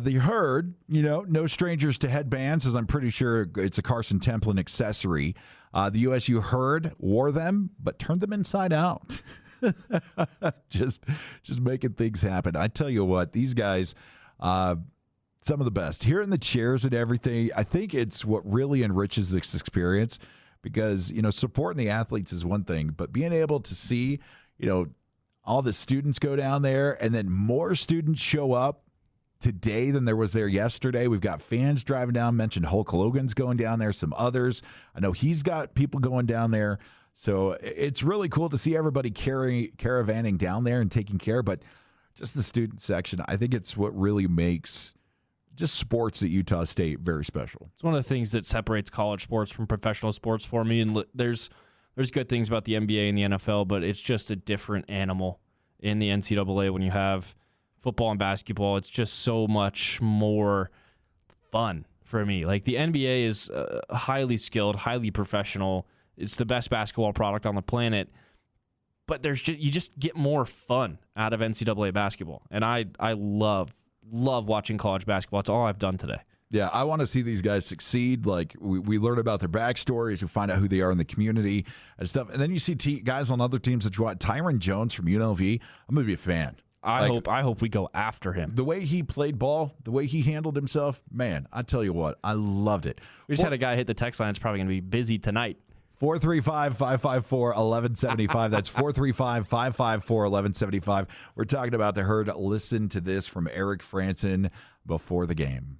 The Herd, no strangers to headbands, as I'm pretty sure it's a Carson Templin accessory. The USU Herd wore them, but turned them inside out. just making things happen. I tell you what, these guys, some of the best. Hearing the cheers and everything, I think it's what really enriches this experience. Because, supporting the athletes is one thing, but being able to see, all the students go down there, and then more students show up today than there was there yesterday. We've got fans driving down. Mentioned Hulk Hogan's going down there, some others. I know he's got people going down there. So it's really cool to see everybody caravanning down there and taking care. But just the student section, I think it's what really makes just sports at Utah State very special. It's one of the things that separates college sports from professional sports for me. And there's good things about the NBA and the NFL, but it's just a different animal in the NCAA when you have football and basketball. It's just so much more fun for me. Like the NBA is highly skilled, highly professional. It's the best basketball product on the planet. But you just get more fun out of NCAA basketball. And I love watching college basketball. It's all I've done today. Yeah, I want to see these guys succeed. Like, we learn about their backstories, we find out who they are in the community and stuff. And then you see guys on other teams that you want. Tyron Jones from UNLV, I'm going to be a fan. I hope we go after him. The way he played ball, the way he handled himself, man, I tell you what, I loved it. We just had a guy hit the text line. It's probably going to be busy tonight. 435-554-1175. That's 435-554-1175. We're talking about the Herd. Listen to this from Eric Franson before the game.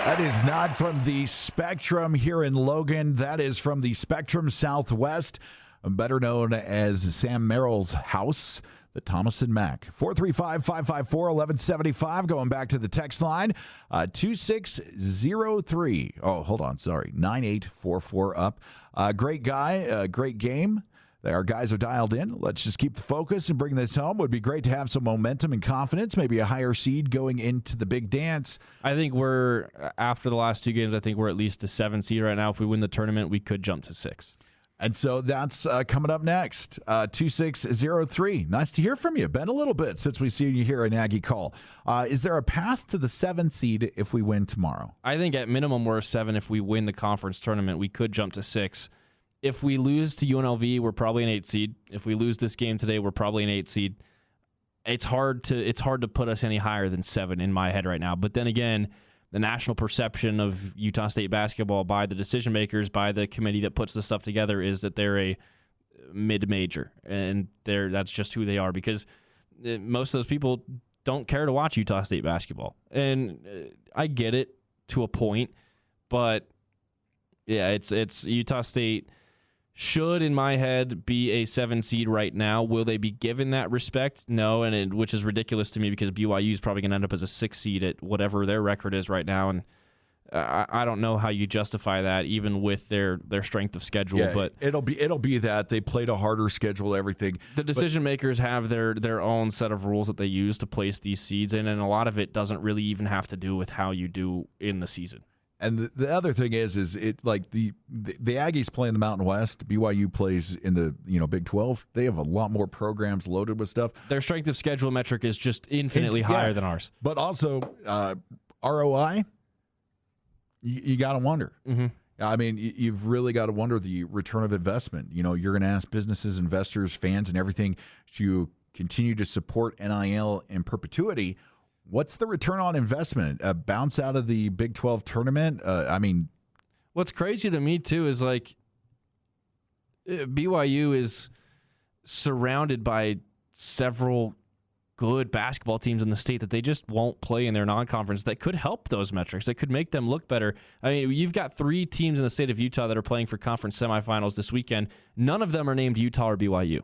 That is not from the Spectrum here in Logan. That is from the Spectrum Southwest, better known as Sam Merrill's house, the Thomas and Mack. 435-554-1175. Going back to the text line, 2603. Oh, hold on. Sorry. 9844 up. Great guy. Great game. Our guys are dialed in. Let's just keep the focus and bring this home. Would be great to have some momentum and confidence, maybe a higher seed going into the big dance. I think after the last two games, I think we're at least a 7 seed right now. If we win the tournament, we could jump to 6. And so that's coming up next. 2603. Nice to hear from you. Been a little bit since we see you here in Aggie Call. Is there a path to the 7 seed if we win tomorrow? I think at minimum we're a 7. If we win the conference tournament, we could jump to 6. If we lose to UNLV, we're probably an 8 seed. If we lose this game today, we're probably an 8 seed. It's hard to put us any higher than 7 in my head right now. But then again, the national perception of Utah State basketball by the decision makers, by the committee that puts the stuff together, is that they're a mid-major, and that's just who they are, because most of those people don't care to watch Utah State basketball. And I get it to a point, but yeah, it's Utah State should, in my head, be a 7 seed right now. Will they be given that respect? No, which is ridiculous to me, because BYU is probably going to end up as a 6 seed at whatever their record is right now, and I don't know how you justify that, even with their strength of schedule. Yeah, but it'll be that they played a harder schedule, everything. The decision makers have their own set of rules that they use to place these seeds in, and a lot of it doesn't really even have to do with how you do in the season. And the other thing is it like the Aggies play in the Mountain West. BYU plays in the Big 12. They have a lot more programs loaded with stuff. Their strength of schedule metric is just infinitely higher than ours. But also ROI, you got to wonder. Mm-hmm. I mean, you've really got to wonder the return of investment. You're going to ask businesses, investors, fans, and everything to continue to support NIL in perpetuity. What's the return on investment? A bounce out of the Big 12 tournament? What's crazy to me, too, is like BYU is surrounded by several good basketball teams in the state that they just won't play in their non-conference that could help those metrics, that could make them look better. I mean, you've got 3 teams in the state of Utah that are playing for conference semifinals this weekend. None of them are named Utah or BYU.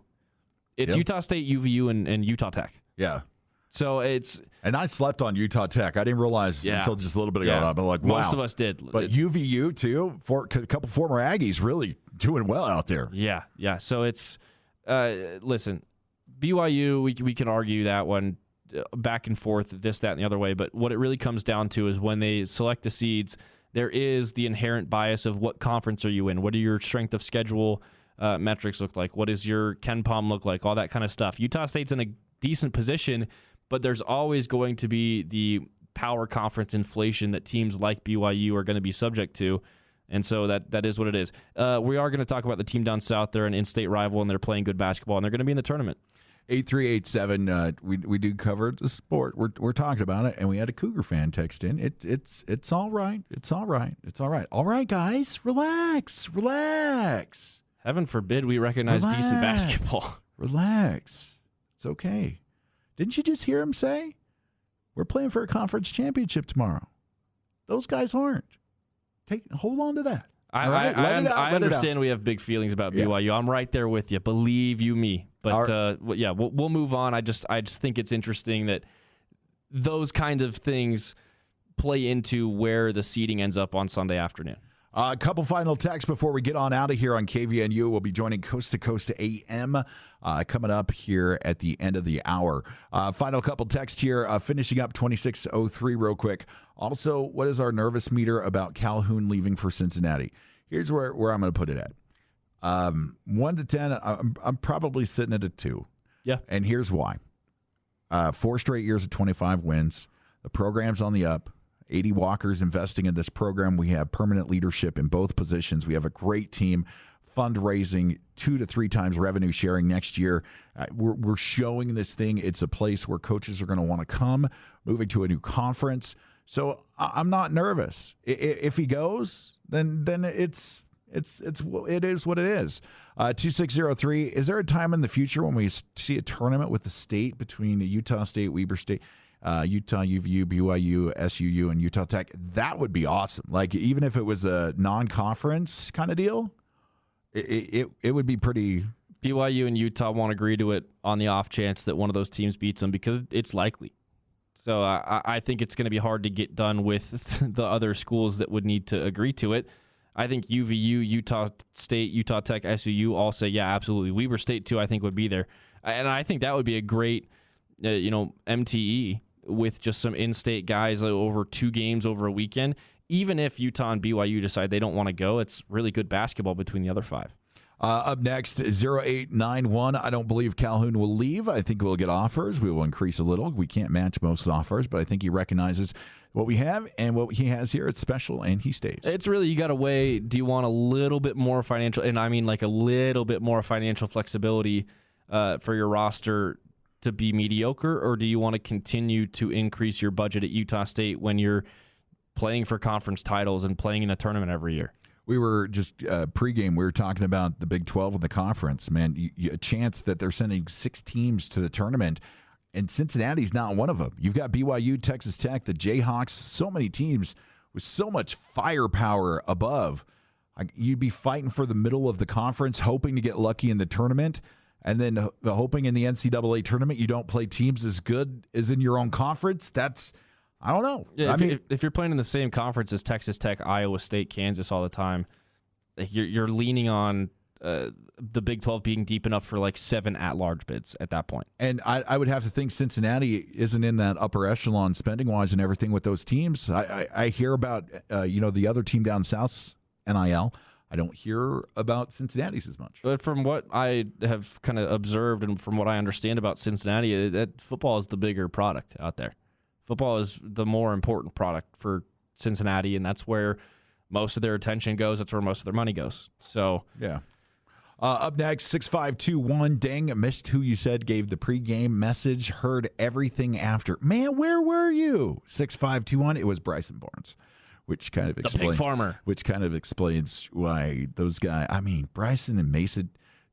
It's Utah State, UVU, and Utah Tech. Yeah. So and I slept on Utah Tech. I didn't realize until just a little bit ago. Yeah. I'm like, wow. Most of us did. But UVU, too, for a couple former Aggies really doing well out there. Yeah. So it's, listen, BYU, we can argue that one back and forth, this, that, and the other way. But what it really comes down to is when they select the seeds, there is the inherent bias of what conference are you in? What do your strength of schedule metrics look like? What does your KenPom look like? All that kind of stuff. Utah State's in a decent position, but there's always going to be the power conference inflation that teams like BYU are going to be subject to. And so that is what it is. We are going to talk about the team down south. They're an in-state rival, and they're playing good basketball, and they're going to be in the tournament. 8387. We do cover the sport. We're talking about it, and we had a Cougar fan text in. It's all right. It's all right. It's all right. All right, guys, relax. Heaven forbid we recognize decent basketball. Relax. It's okay. Didn't you just hear him say we're playing for a conference championship tomorrow? Those guys aren't. Hold on to that. I understand we have big feelings about BYU. I'm right there with you. Believe you me. But we'll move on. I just think it's interesting that those kinds of things play into where the seeding ends up on Sunday afternoon. A couple final texts before we get on out of here on KVNU. We'll be joining Coast to Coast AM coming up here at the end of the hour. Final couple texts here, finishing up 2603 real quick. Also, what is our nervous meter about Calhoun leaving for Cincinnati? Here's where I'm going to put it at. 1 to 10, I'm probably sitting at a 2. Yeah. And here's why. 4 straight years of 25 wins. The program's on the up. 80 Walkers investing in this program. We have permanent leadership in both positions. We have a great team, fundraising 2 to 3 times revenue sharing next year. We're showing this thing. It's a place where coaches are going to want to come, moving to a new conference. So I'm not nervous. If he goes, then it is what it is. 2603. Is there a time in the future when we see a tournament with the state between Utah State, Weber State, Utah, UVU, BYU, SUU, and Utah Tech? That would be awesome. Like, even if it was a non-conference kind of deal, it would be pretty. BYU and Utah won't agree to it on the off chance that one of those teams beats them, because it's likely. So I think it's going to be hard to get done with the other schools that would need to agree to it. I think UVU, Utah State, Utah Tech, SUU all say, yeah, absolutely. Weber State, too, I think would be there. And I think that would be a great, MTE with just some in-state guys over 2 games over a weekend. Even if Utah and BYU decide they don't want to go, it's really good basketball between the other 5. Up next, 0891. I don't believe Calhoun will leave. I think we'll get offers. We will increase a little. We can't match most offers, but I think he recognizes what we have, and what he has here, it's special, and he stays. It's really, you got to weigh, do you want a little bit more financial, and I mean like a little bit more financial flexibility for your roster to be mediocre, or do you want to continue to increase your budget at Utah State when you're playing for conference titles and playing in a tournament every year? We were just pregame, we were talking about the Big 12 and the conference. Man, a chance that they're sending 6 teams to the tournament, and Cincinnati's not one of them. You've got BYU, Texas Tech, the Jayhawks, so many teams with so much firepower above. You'd be fighting for the middle of the conference, hoping to get lucky in the tournament, and then hoping in the NCAA tournament you don't play teams as good as in your own conference. That's, I don't know. Yeah, if you're playing in the same conference as Texas Tech, Iowa State, Kansas all the time, you're leaning on the Big 12 being deep enough for like 7 at-large bids at that point. And I would have to think Cincinnati isn't in that upper echelon spending-wise and everything with those teams. I hear about the other team down south's NIL. I don't hear about Cincinnati's as much. But from what I have kind of observed and from what I understand about Cincinnati, that football is the bigger product out there. Football is the more important product for Cincinnati, and that's where most of their attention goes. That's where most of their money goes. So, yeah. Up next, 6521. Dang, missed who you said gave the pregame message. Heard everything after. Man, where were you? 6521. It was Bryson Barnes, which kind of explains. The pig farmer. Which kind of explains why those guys. I mean, Bryson and Mason.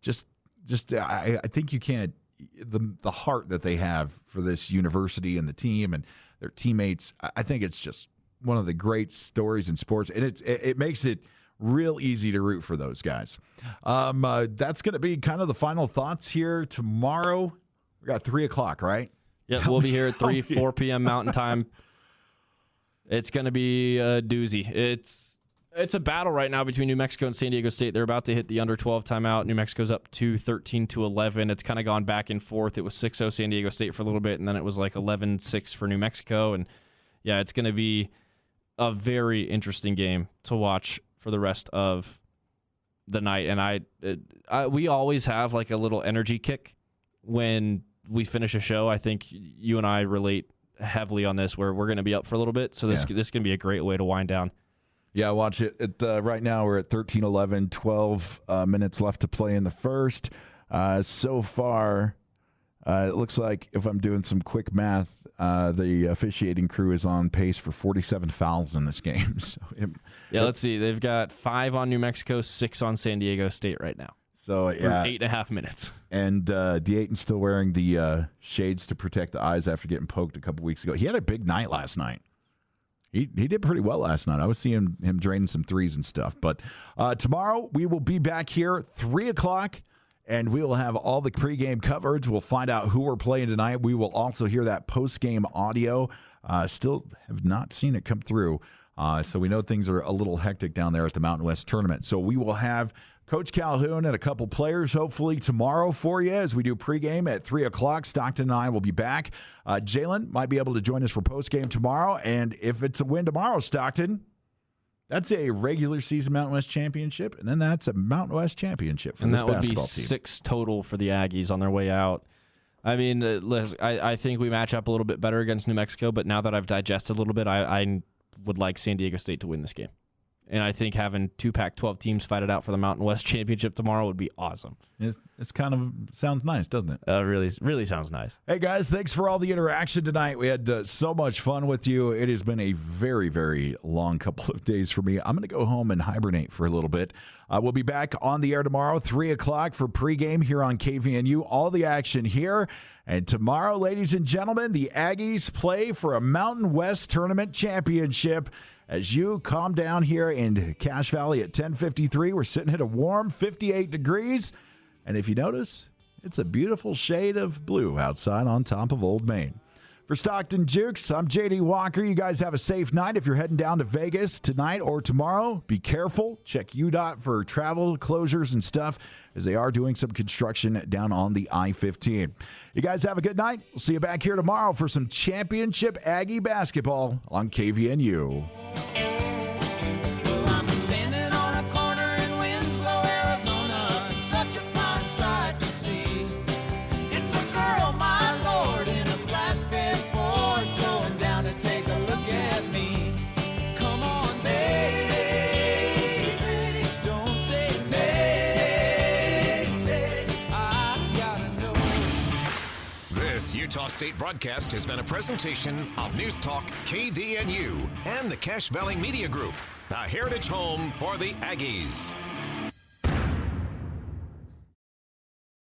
I think you can't. The heart that they have for this university and the team and their teammates. I think it's just one of the great stories in sports, and it makes it real easy to root for those guys. That's going to be kind of the final thoughts here tomorrow. We got 3 o'clock, right? Yeah, we'll be here at 4 p.m. Mountain Time. It's going to be a doozy. It's a battle right now between New Mexico and San Diego State. They're about to hit the under 12 timeout. New Mexico's up to 13-11. It's kind of gone back and forth. It was 6-0 San Diego State for a little bit, and then it was like 11-6 for New Mexico. And yeah, it's going to be a very interesting game to watch for the rest of the night. And we always have like a little energy kick when we finish a show. I think you and I relate heavily on this, where we're going to be up for a little bit. So this is going to be a great way to wind down. Yeah, watch it. Right now we're at 13-11, 12 minutes left to play in the first. So far, It looks like, if I'm doing some quick math, the officiating crew is on pace for 47 fouls in this game. So let's see. They've got 5 on New Mexico, 6 on San Diego State right now. So, yeah. 8.5 minutes. And D8's still wearing the shades to protect the eyes after getting poked a couple weeks ago. He had a big night last night. He did pretty well last night. I was seeing him draining some threes and stuff. But tomorrow we will be back here 3 o'clock, and we will have all the pregame coverage. We'll find out who we're playing tonight. We will also hear that postgame audio. Still have not seen it come through. So we know things are a little hectic down there at the Mountain West Tournament. So we will have Coach Calhoun and a couple players hopefully tomorrow for you as we do pregame at 3 o'clock. Stockton and I will be back. Jalen might be able to join us for postgame tomorrow. And if it's a win tomorrow, Stockton, that's a regular season Mountain West championship. And then that's a Mountain West championship for this basketball team. And that would be 6 total for the Aggies on their way out. I mean, I think we match up a little bit better against New Mexico. But now that I've digested a little bit, I would like San Diego State to win this game. And I think having 2 Pac-12 teams fight it out for the Mountain West Championship tomorrow would be awesome. It's kind of sounds nice, doesn't it? Really sounds nice. Hey, guys, thanks for all the interaction tonight. We had so much fun with you. It has been a very, very long couple of days for me. I'm going to go home and hibernate for a little bit. We'll be back on the air tomorrow, 3 o'clock for pregame here on KVNU. All the action here. And tomorrow, ladies and gentlemen, the Aggies play for a Mountain West Tournament Championship. As you calm down here in Cache Valley at 10:53, we're sitting at a warm 58 degrees. And if you notice, it's a beautiful shade of blue outside on top of Old Main. For Stockton Jukes, I'm J.D. Walker. You guys have a safe night. If you're heading down to Vegas tonight or tomorrow, be careful. Check UDOT for travel closures and stuff, as they are doing some construction down on the I-15. You guys have a good night. We'll see you back here tomorrow for some championship Aggie basketball on KVNU. Utah State broadcast has been a presentation of News Talk KVNU and the Cache Valley Media Group, the heritage home for the Aggies.